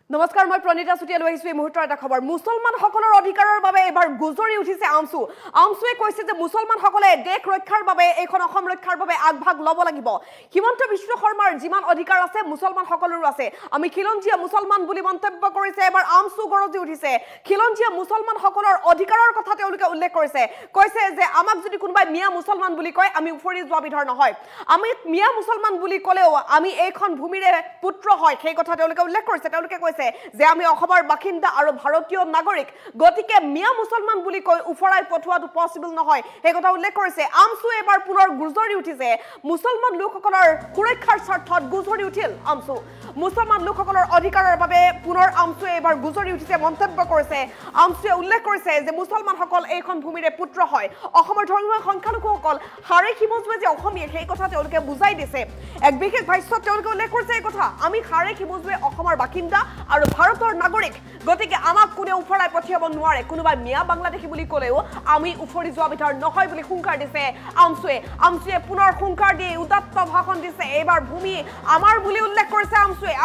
নমস্কাৰ মই প্ৰণীতা চুটিয়া লৈ আহিছো এই মুহূৰ্তৰ এটা খবৰ মুছলমানসকলৰ অধিকাৰৰ বাবে এবাৰ গুজৰি উঠিছে আমছুৱে কৈছে যে মুছলমানসকলে দেশ ৰক্ষাৰ বাবে এইখন অসম ৰক্ষাৰ বাবে আগভাগ ল'ব লাগিব হিমন্ত বিশ্ব শৰ্মাৰ যিমান অধিকাৰ আছে মুছলমানসকলৰো আছে আমি খিলঞ্জীয়া মুছলমান বুলি মন্তব্য কৰিছে এবাৰ আমছু গৰজি উঠিছে খিলঞ্জীয়া মুছলমানসকলৰ অধিকাৰৰ কথা তেওঁলোকে উল্লেখ কৰিছে কৈছে যে আমাক যদি কোনোবাই মিয়া মুছলমান বুলি কয় আমি উফৰি যোৱা বিধৰ নহয় আমি মিয়া মুছলমান বুলি ক'লেও আমি এইখন ভূমিৰে পুত্ৰ হয় সেই কথা তেওঁলোকে উল্লেখ কৰিছে তেওঁলোকে কৈছে যে আমি অসমৰ বাসিন্দা আৰু ভাৰতীয় নাগৰিক গতিকে মিয়া মুছলমান বুলি কৈ উফৰাই পঠোৱাটো পসিবল নহয় এই কথা উল্লেখ কৰিছে আমছু এবাৰ পুনৰ গুজৰি উঠিছে মুছলমান লোকসকলৰ সুৰক্ষাৰ স্বাৰ্থত গুজৰি উঠিল আমছু মুছলমান লোকসকলৰ অধিকাৰৰ বাবে পুনৰ আমছু এবাৰ গুজৰি উঠিছে মন্তব্য কৰিছে আমছুৱে উল্লেখ কৰিছে যে মুছলমানসকল এইখন ভূমিৰে পুত্ৰ হয় অসমৰ ধৰ্মীয় সংখ্যালঘুসকল হাৰে খিমজুৱে যে অসমীয়া সেই কথা তেওঁলোকে বুজাই দিছে এক বিশেষ ভাষ্যত তেওঁলোকে উল্লেখ কৰিছে এই কথা আমি হাৰে খিমজুৱে অসমৰ বাসিন্দা আৰু ভাৰতৰ নাগৰিক গতিকে আমাক কোনে উফৰাই পঠিয়াব নোৱাৰে কোনোবাই মিয়া বাংলাদেশী বুলি ক'লেও আমি উফৰি যোৱা বিধৰ নহয় বুলি হুংকাৰ দিছে আমছুৱে পুনৰ হুংকাৰ দি উদাত্ত ভাষণ দিছে এইবাৰ ভূমি আমাৰ বুলি উল্লেখ কৰিছে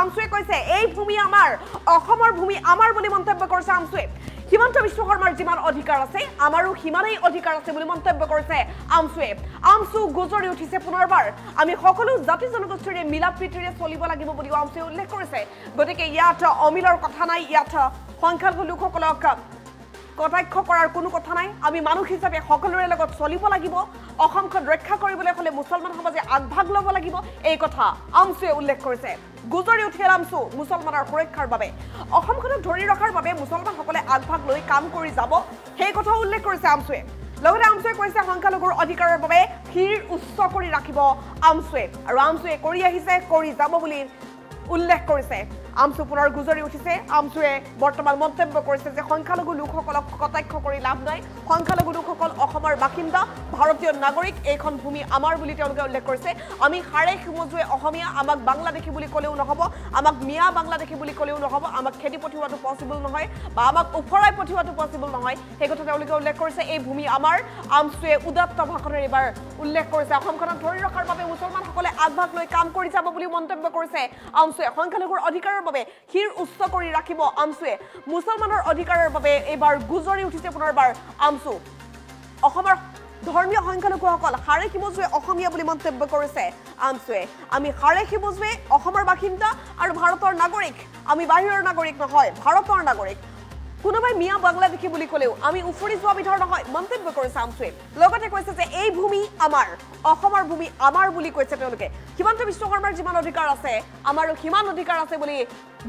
আমছুৱে কৈছে এই ভূমি আমাৰ অসমৰ ভূমি আমাৰ বুলি মন্তব্য কৰিছে আমছুৱে হিমন্ত বিশ্ব শৰ্মাৰ যিমান অধিকাৰ আছে আমাৰো সিমানেই অধিকাৰ আছে বুলি মন্তব্য কৰিছে আমছু গুজৰি উঠিছে পুনৰবাৰ আমি সকলো জাতি জনগোষ্ঠীৰে মিলা প্ৰীতিৰে চলিব লাগিব বুলি আমছুৱে উল্লেখ কৰিছে গতিকে ইয়াত অমিলৰ কথা নাই ইয়াত সংখ্যালঘু লোকসকলক কটাক্ষ কৰাৰ কোনো কথা নাই আমি মানুহ হিচাপে সকলোৰে লগত চলিব লাগিব অসমখন ৰক্ষা কৰিবলৈ হলে মুছলমান সমাজে আগভাগ ল'ব লাগিব এই কথা আমছুৱে উল্লেখ কৰিছে গুজৰি উঠিল আমছু মুছলমানৰ সুৰক্ষাৰ বাবে অসমখনক ধৰি ৰখাৰ বাবে মুছলমানসকলে আগভাগ লৈ কাম কৰি যাব সেই কথা উল্লেখ কৰিছে আমছুৱে লগতে আমছুৱে কৈছে সংখ্যালঘুৰ অধিকাৰৰ বাবে শিৰ উচ্চ কৰি ৰাখিব আমছুৱে আৰু আমছুৱে কৰি আহিছে কৰি যাব বুলি উল্লেখ কৰিছে আমছু পুনৰ গুজৰি উঠিছে আমছুৱে বৰ্তমান মন্তব্য কৰিছে যে সংখ্যালঘু লোকসকলক কটাক্ষ কৰি লাভ নাই সংখ্যালঘু লোকসকল অসমৰ বাসিন্দা ভাৰতীয় নাগৰিক এইখন ভূমি আমাৰ বুলি তেওঁলোকে উল্লেখ কৰিছে আমি হাৰে খিমজুৱে অসমীয়া আমাক বাংলাদেশী বুলি ক'লেও নহ'ব আমাক মিয়া বাংলাদেশী বুলি ক'লেও নহ'ব আমাক খেদি পঠিওৱাটো পসিবল নহয় বা আমাক উফৰাই পঠিওৱাটো পসিবল নহয় সেই কথা তেওঁলোকে উল্লেখ কৰিছে এই ভূমি আমাৰ আমছুৱে উদাত্ত ভাষণেৰে এবাৰ উল্লেখ কৰিছে অসমখনক ধৰি ৰখাৰ বাবে মুছলমানসকলে আগভাগ লৈ কাম কৰি যাব বুলি মন্তব্য কৰিছে আমছুৱে সংখ্যালঘুৰ অধিকাৰৰ বাবে শিৰ উচ্চ কৰি ৰাখিব আমছুৱে মুছলমানৰ অধিকাৰৰ বাবে এবাৰ গুজৰি উঠিছে পুনৰবাৰ আমছু অসমৰ ধৰ্মীয় সংখ্যালঘুসকল হাৰে খিমজুৱে অসমীয়া বুলি মন্তব্য কৰিছে আমছুৱে আমি হাৰে খিমজুৱে অসমৰ বাসিন্দা আৰু ভাৰতৰ নাগৰিক আমি বাহিৰৰ নাগৰিক নহয় ভাৰতৰ নাগৰিক কোনোবাই মিয়া বাংলাদেশী বুলি ক'লেও আমি উফৰি যোৱা বিধৰ নহয় মন্তব্য কৰিছে আমছুৱে লগতে কৈছে যে এই ভূমি আমাৰ অসমৰ ভূমি আমাৰ বুলি কৈছে তেওঁলোকে হিমন্ত বিশ্ব শৰ্মাৰ যিমান অধিকাৰ আছে আমাৰো সিমান অধিকাৰ আছে বুলি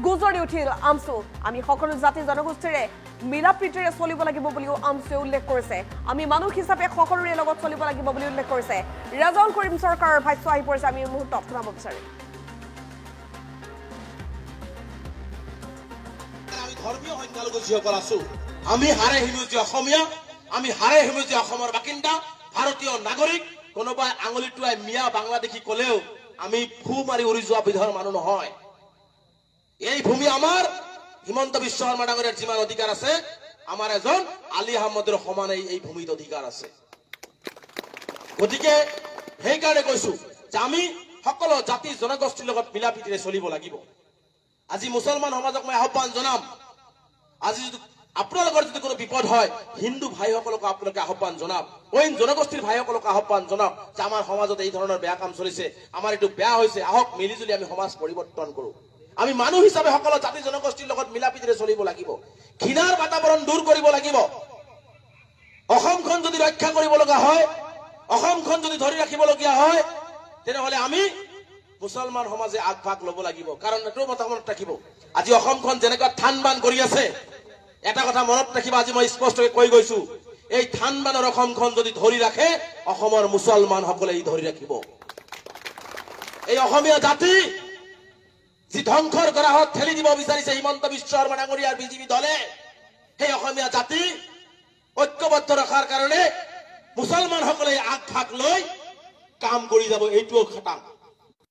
গুজৰি উঠিল আমছু আমি সকলো জাতি জনগোষ্ঠীৰে মিলা প্ৰীতিৰে চলিব লাগিব বুলিও আমছুৱে উল্লেখ কৰিছে আমি মানুহ হিচাপে সকলোৰে লগত চলিব লাগিব বুলি উল্লেখ কৰিছে ৰেজাউল কৰিম চৰকাৰৰ ভাষ্য আহি পৰিছে আমি এই মুহূৰ্তত শুনাব বিচাৰিম ধৰ্মীয় সংখ্যালঘু যিসকল আছো আমি হাৰে হিমজীয়া অসমীয়া আমি হাৰে হিমজীয়া অসমৰ বাসিন্দা ভাৰতীয় নাগৰিক কোনোবাই আঙুলি টুৱাই মিয়া বাংলাদেশী ক'লেও আমি ফু মাৰি উৰি যোৱা বিধৰ মানুহ নহয় এই ভূমি আমাৰ হিমন্ত বিশ্ব শৰ্মা ডাঙৰীয়াৰ যিমান অধিকাৰ আছে আমাৰ এজন আলী আহমদৰ সমানেই এই ভূমিত অধিকাৰ আছে গতিকে সেইকাৰণে কৈছো যে আমি সকলো জাতি জনগোষ্ঠীৰ লগত মিলা প্ৰীতিৰে চলিব লাগিব আজি মুছলমান সমাজক মই আহ্বান জনাম আজি আপোনালোকৰ যদি কোনো বিপদ হয় হিন্দু ভাইসকলক আপোনালোকে আহ্বান জনাওক অইন জনগোষ্ঠীৰ ভাইসকলক আহ্বান জনাওক যে আমাৰ সমাজত এই ধৰণৰ বেয়া কাম চলিছে আমাৰ এইটো বেয়া হৈছে আহক মিলিজুলি আমি সমাজ পৰিৱৰ্তন কৰোঁ আমি মানুহ হিচাপে সকলো জাতি জনগোষ্ঠীৰ লগত মিলা প্ৰীতিৰে চলিব লাগিব ঘৃণাৰ বাতাবৰণ দূৰ কৰিব লাগিব অসমখন যদি ৰক্ষা কৰিব লগা হয় অসমখন যদি ধৰি ৰাখিবলগীয়া হয় তেনেহ'লে আমি মুছলমান সমাজে আগভাগ ল'ব লাগিব কাৰণ এইটো মতামত ৰাখিব আজি অসমখন যেনেকুৱা থান বান কৰি আছে এটা কথা মনত ৰাখিবা আজি মই স্পষ্টকৈ কৈ গৈছো এই থান বানৰ অসমখন যদি ধৰি ৰাখে অসমৰ মুছলমানসকলে ই ধৰি ৰাখিব এই অসমীয়া জাতি যি ধ্বংসৰ গৰাহত ঠেলি দিব বিচাৰিছে হিমন্ত বিশ্ব শৰ্মা ডাঙৰীয়াৰ বিজেপি দলে সেই অসমীয়া জাতি ঐক্যবদ্ধ ৰখাৰ কাৰণে মুছলমানসকলে আগভাগ লৈ কাম কৰি যাব এইটোও খাটাং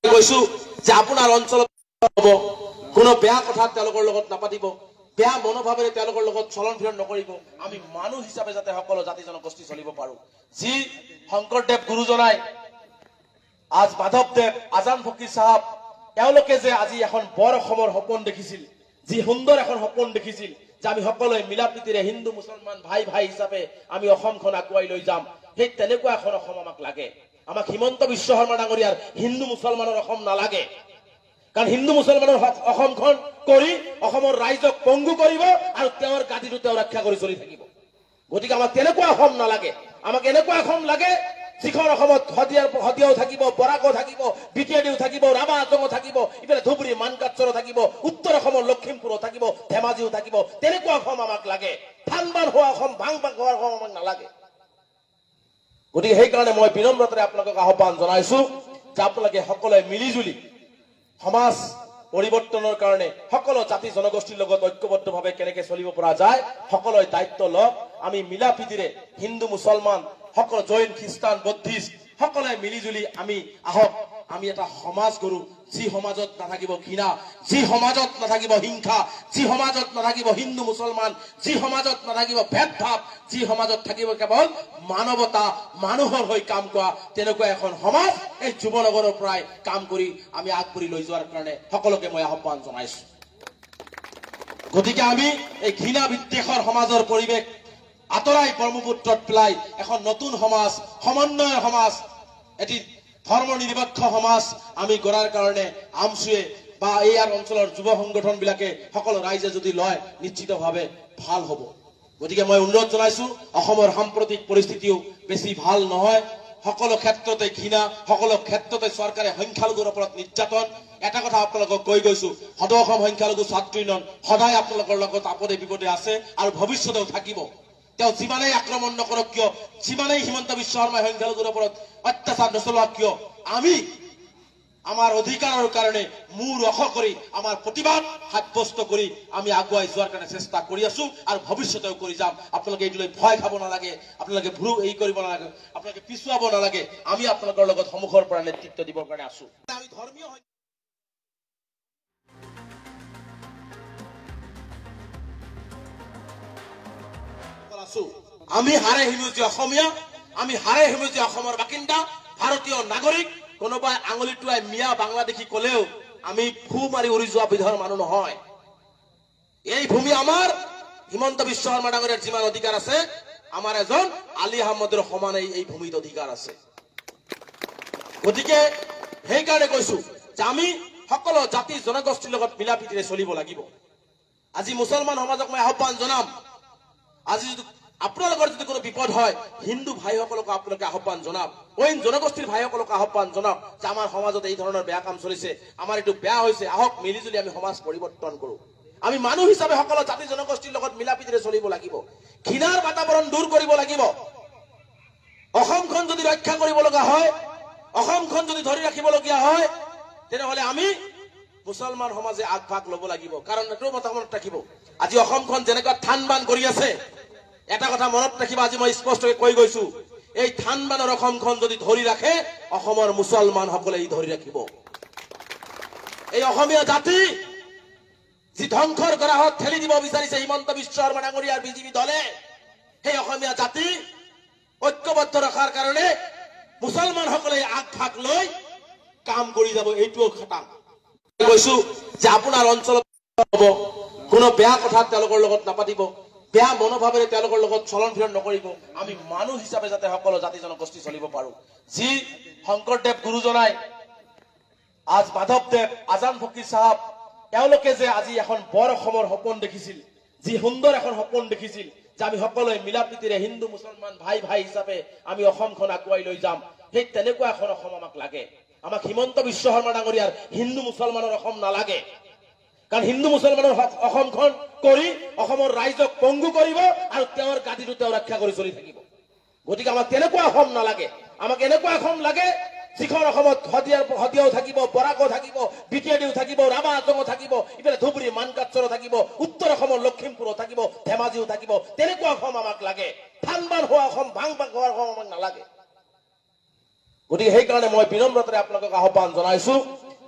কৈছো যে আপোনাৰ অঞ্চলত হ'ব কোনো বেয়া কথা তেওঁলোকৰ লগত নাপাতিব বেয়া মনোভাৱেৰে তেওঁলোকৰ লগত চলন ফিৰণ নকৰিব আমি মানুহ হিচাপে যাতে সকলো জাতি জনগোষ্ঠী চলিব পাৰো যি শংকৰদেৱ গুৰুজনাই আজ মাধৱদেৱ আজান ফকীৰ সাহেব তেওঁলোকে যে আজি এখন বৰ অসমৰ সপোন দেখিছিল যি সুন্দৰ এখন সপোন দেখিছিল যে আমি সকলোৱে মিলা প্ৰীতিৰে হিন্দু মুছলমান ভাই ভাই হিচাপে আমি অসমখন আগুৱাই লৈ যাম, সেই তেনেকুৱা এখন অসম আমাক লাগে। আমাক হিমন্ত বিশ্ব শৰ্মা ডাঙৰীয়াৰ হিন্দু মুছলমানৰ অসম নালাগে, কাৰণ হিন্দু মুছলমানৰ অসমখন কৰি অসমৰ ৰাইজক পংগু কৰিব আৰু তেওঁৰ গাদীটো তেওঁ ৰক্ষা কৰি চলি থাকিব। গতিকে আমাক তেনেকুৱা অসম নালাগে। আমাক এনেকুৱা অসম লাগে যিখন অসমত হদিয়াও থাকিব, বৰাকো থাকিব, বিটিআৰডিও থাকিব, ৰাভা হাজঙো থাকিব, ইফালে ধুবুৰী মানকাচৰো থাকিব, উত্তৰ অসমৰ লখিমপুৰো থাকিব, ধেমাজিও থাকিব। তেনেকুৱা অসম আমাক লাগে। থানবান হোৱা অসম, ভাং ভাং হোৱা অসম আমাক নালাগে। গতিকে সেইকাৰণে মই বিনম্ৰতাৰে আপোনালোকক আহ্বান জনাইছো যে আপোনালোকে সকলোৱে মিলিজুলি সমাজ পৰিৱৰ্তনৰ কাৰণে সকলো জাতি জনগোষ্ঠীৰ লগত ঐক্যবদ্ধভাৱে কেনেকে চলিব পৰা যায় সকলোৱে দায়িত্ব লওক। আমি মিলা প্ৰীতিৰে হিন্দু মুছলমান সকলো জৈন খ্ৰীষ্টান বৌদ্ধিষ্ট সকলোৱে মিলিজুলি আমি আহক, আমি এটা সমাজ গঢ়ো যি সমাজত নাথাকিব ঘৃণা, যি সমাজত নাথাকিব হিংসা, যি সমাজত নাথাকিব হিন্দু মুছলমান, যি সমাজত নাথাকিব ভেদভাৱ, যি সমাজত থাকিব কেৱল মানৱতা, মানুহৰ হৈ কাম কৰা তেনেকুৱা এখন সমাজ এই যুৱনগৰৰ পৰাই কাম কৰি আমি আগবাঢ়ি লৈ যোৱাৰ কাৰণে সকলোকে মই আহ্বান জনাইছো। গতিকে আমি এই ঘৃণা বিদ্বেষৰ সমাজৰ পৰিৱেশ আঁতৰাই ব্ৰহ্মপুত্ৰত পেলাই এখন নতুন সমাজ, সমন্বয় সমাজ, এটি ধৰ্ম নিৰপেক্ষ সমাজ আমি গঢ়াৰ কাৰণে আমচুৱে বা ইয়াৰ অঞ্চলৰ যুৱ সংগঠন বিলাকে সকলো ৰাইজে যদি লয় নিশ্চিতভাৱে ভাল হ'ব। গতিকে মই অনুৰোধ জনাইছো, অসমৰ সাম্প্ৰতিক পৰিস্থিতিও বেছি ভাল নহয়। সকলো ক্ষেত্ৰতে ঘৃণা, সকলো ক্ষেত্ৰতে চৰকাৰে সংখ্যালঘুৰ ওপৰত নিৰ্যাতন। এটা কথা আপোনালোকক কৈ গৈছো, সদৌ অসম সংখ্যালঘু ছাত্ৰ ইউনিয়ন সদায় আপোনালোকৰ লগত আপদে বিপদে আছে আৰু ভৱিষ্যতেও থাকিব। তেওঁ যিমানেই আক্ৰমণ নকৰক কিয়, যিমানেই হিমন্ত বিশ্ব শৰ্মাই সংখ্যালঘুৰ ওপৰত অত্যাচাৰ নচলোৱা কিয়, আমি আমাৰ অধিকাৰৰ কাৰণে মূৰ ৰখ কৰি আমাৰ প্ৰতিবাদ সাব্যস্ত কৰি আমি আগুৱাই যোৱাৰ কাৰণে চেষ্টা কৰি আছো আৰু ভৱিষ্যতেও কৰি যাম। আপোনালোকে এইটোলৈ ভয় খাব নালাগে, আপোনালোকে ভুল কৰিব নালাগে, আপোনালোকে পিছুৱাব নালাগে। আমি আপোনালোকৰ লগত সন্মুখৰ পৰা নেতৃত্ব দিবৰ কাৰণে আছো। আমি ধৰ্মীয় আমি হাৰে হিমুজি অসমীয়া, আমি হাৰে হিমুজি অসমৰ বাসিন্দা, ভাৰতীয় নাগৰিক। কোনোবাই আঙুলি টুৱাই মিয়া বাংলাদেশী কলেও আমি ফু মাৰি উৰি যোৱা বিধৰ মানুহ নহয়। এই ভূমি আমাৰ। হিমন্ত বিশ্ব শৰ্মা ডাঙৰীয়াৰ যিমান অধিকাৰ আছে আমাৰ এজন আলী আহমদৰ সমানে এই ভূমিত অধিকাৰ আছে। গতিকে সেইকাৰণে কৈছো যে আমি সকলো জাতি জনগোষ্ঠীৰ লগত মিলা প্ৰীতিৰে চলিব লাগিব। আজি মুছলমান সমাজক মই আহ্বান জনাম, আজি আপোনালোকৰ যদি কোনো বিপদ হয় হিন্দু ভাইসকলক আপোনালোকে আহ্বান জনাওক, অইন জনগোষ্ঠীৰ ভাইসকলক আহ্বান জনাওক যে আমাৰ সমাজত এই ধৰণৰ বেয়া কাম চলিছে, আমাৰ এইটো বেয়া হৈছে, আহক মিলিজুলি আমি সমাজ পৰিৱৰ্তন কৰো। আমি মানুহ হিচাপে সকলো জাতি জনগোষ্ঠীৰ লগত মিলা প্ৰীতিৰে চলিব লাগিব। ঘৃণাৰ বাতাবৰণ দূৰ কৰিব লাগিব। অসমখন যদি ৰক্ষা কৰিব লগা হয়, অসমখন যদি ধৰি ৰাখিবলগীয়া হয়, তেনেহলে আমি মুছলমান সমাজে আগভাগ ল'ব লাগিব। কাৰণ এইটো মতামত ৰাখিব, আজি অসমখন যেনেকুৱা থান বান কৰি আছে, এটা কথা মনত ৰাখিবা, আজি মই স্পষ্টকৈ কৈ গৈছো, এই থান বানৰ অসমখন যদি ধৰি ৰাখে অসমৰ মুছলমান সকলে ই ধৰি ৰাখিব। এই অসমীয়া জাতি যি ধ্বংসৰ গৰাহত ঠেলি দিব বিচাৰিছে হিমন্ত বিশ্ব শৰ্মা ডাঙৰীয়াৰ বিজেপি দলে, সেই অসমীয়া জাতি ঐক্যবদ্ধ ৰখাৰ কাৰণে মুছলমান সকলে আগভাগ লৈ কাম কৰি যাব। এইটোও খাটাং কৈছো যে আপোনাৰ অঞ্চলত হ'ব, কোনো বেয়া কথা তেওঁলোকৰ লগত নাপাতিব, বেয়া মনোভাৱেৰে তেওঁলোকৰ লগত চলন ফিৰণ নকৰিব। আমি মানুহ হিচাপে যাতে সকলো জাতি জনগোষ্ঠী চলিব পাৰো। যি শংকৰদেৱ গুৰুজনাই, আজ মাধৱদেৱ, আজান ফকীৰ চাহাব, তেওঁলোকে যে আজি এখন বৰ অসমৰ সপোন দেখিছিল, যি সুন্দৰ এখন সপোন দেখিছিল যে আমি সকলোৱে মিলা প্ৰীতিৰে হিন্দু মুছলমান ভাই ভাই হিচাপে আমি অসমখন আগুৱাই লৈ যাম, সেই তেনেকুৱা এখন অসম আমাক লাগে। আমাক হিমন্ত বিশ্ব শৰ্মা ডাঙৰীয়াৰ হিন্দু মুছলমানৰ অসম নালাগে, কাৰণ হিন্দু মুছলমানৰ অসমখন কৰি অসমৰ ৰাইজক পংগু কৰিব আৰু তেওঁৰ গাদীটো তেওঁ ৰক্ষা কৰি চলি থাকিব। গতিকে আমাক তেনেকুৱা অসম নালাগে। আমাক এনেকুৱা অসম লাগে যিখন অসমত হদিয়াও থাকিব, বৰাকো থাকিব, বিটিআৰডিও থাকিব, ৰাভা হাজঙো থাকিব, ইফালে ধুবুৰী মানকাচৰো থাকিব, উত্তৰ অসমৰ লখিমপুৰো থাকিব, ধেমাজিও থাকিব। তেনেকুৱা অসম আমাক লাগে। থানবান হোৱা অসম, ভাং ভাং হোৱা অসম আমাক নালাগে। গতিকে সেইকাৰণে মই বিনম্ৰতাৰে আপোনালোকক আহ্বান জনাইছো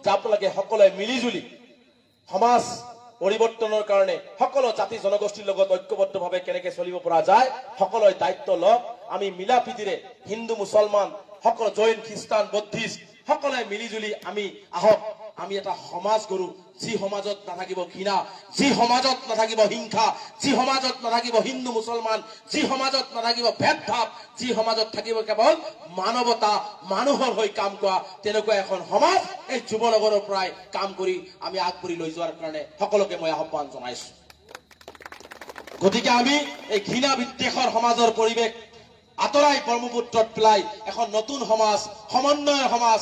যে আপোনালোকে সকলোৱে মিলিজুলি সমাজ পৰিৱৰ্তনৰ কাৰণে সকলো জাতি জনগোষ্ঠীৰ লগত ঐক্যবদ্ধভাৱে কেনেকে চলিব পৰা যায় সকলোৱে দায়িত্ব লওক। আমি মিলা প্ৰীতিৰে হিন্দু মুছলমান সকলো জৈন খ্ৰীষ্টান বৌদ্ধিষ্ট সকলোৱে মিলিজুলি আমি আহক, আমি এটা সমাজ গঢ়ো যি সমাজত নাথাকিব ঘৃণা, যি সমাজত নাথাকিব হিংসা, যি সমাজত নাথাকিব হিন্দু মুছলমান, যি সমাজত নাথাকিব ভেদভাৱ, যি সমাজত থাকিব কেৱল মানৱতা, মানুহৰ হৈ কাম কৰা তেনেকুৱা এখন সমাজ এই যুৱনগৰৰ পৰাই কাম কৰি আমি আগবাঢ়ি লৈ যোৱাৰ কাৰণে সকলোকে মই আহ্বান জনাইছো। গতিকে আমি এই ঘৃণা বিদ্বেষৰ সমাজৰ পৰিৱেশ আঁতৰাই ব্ৰহ্মপুত্ৰত পেলাই এখন নতুন সমাজ, সমন্বয়ৰ সমাজ,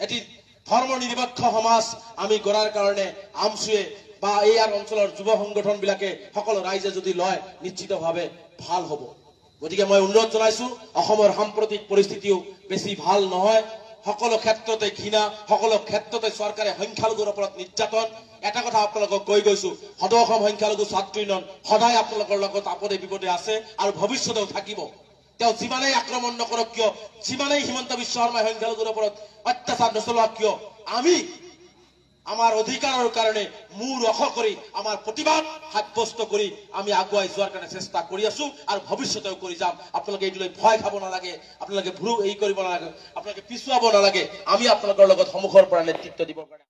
এটি ধৰ্ম নিৰপেক্ষ সমাজ আমি গঢ়াৰ কাৰণে আমছুৱে বা ইয়াৰ অঞ্চলৰ যুৱ সংগঠন বিলাকে সকলো ৰাইজে যদি লয় নিশ্চিতভাৱে ভাল হ'ব। গতিকে মই অনুৰোধ জনাইছো, অসমৰ সাম্প্ৰতিক পৰিস্থিতিও বেছি ভাল নহয়, সকলো ক্ষেত্ৰতে ঘৃণা, সকলো ক্ষেত্ৰতে চৰকাৰে সংখ্যালঘুৰ ওপৰত নিৰ্যাতন। এটা কথা আপোনালোকক কৈ গৈছো, সদৌ অসম সংখ্যালঘু ছাত্ৰ ইউনিয়ন সদায় আপোনালোকৰ লগত আপদে বিপদে আছে আৰু ভৱিষ্যতেও থাকিব। তেওঁ যিমানেই আক্ৰমণ নকৰক কিয়, যিমানেই হিমন্ত বিশ্ব শৰ্মাই সংখ্যালঘুৰ ওপৰত অত্যাচাৰ নচলোৱাক কিয়, আমি আমাৰ অধিকাৰৰ কাৰণে মূৰ ৰখ কৰি আমাৰ প্ৰতিবাদ সাব্যস্ত কৰি আমি আগুৱাই যোৱাৰ কাৰণে চেষ্টা কৰি আছো আৰু ভৱিষ্যতেও কৰি যাম। আপোনালোকে এইটোলৈ ভয় খাব নালাগে, আপোনালোকে ভুল কৰিব নালাগে, আপোনালোকে পিছুৱাব নালাগে। আমি আপোনালোকৰ লগত সন্মুখৰ পৰা নেতৃত্ব দিবৰ কাৰণে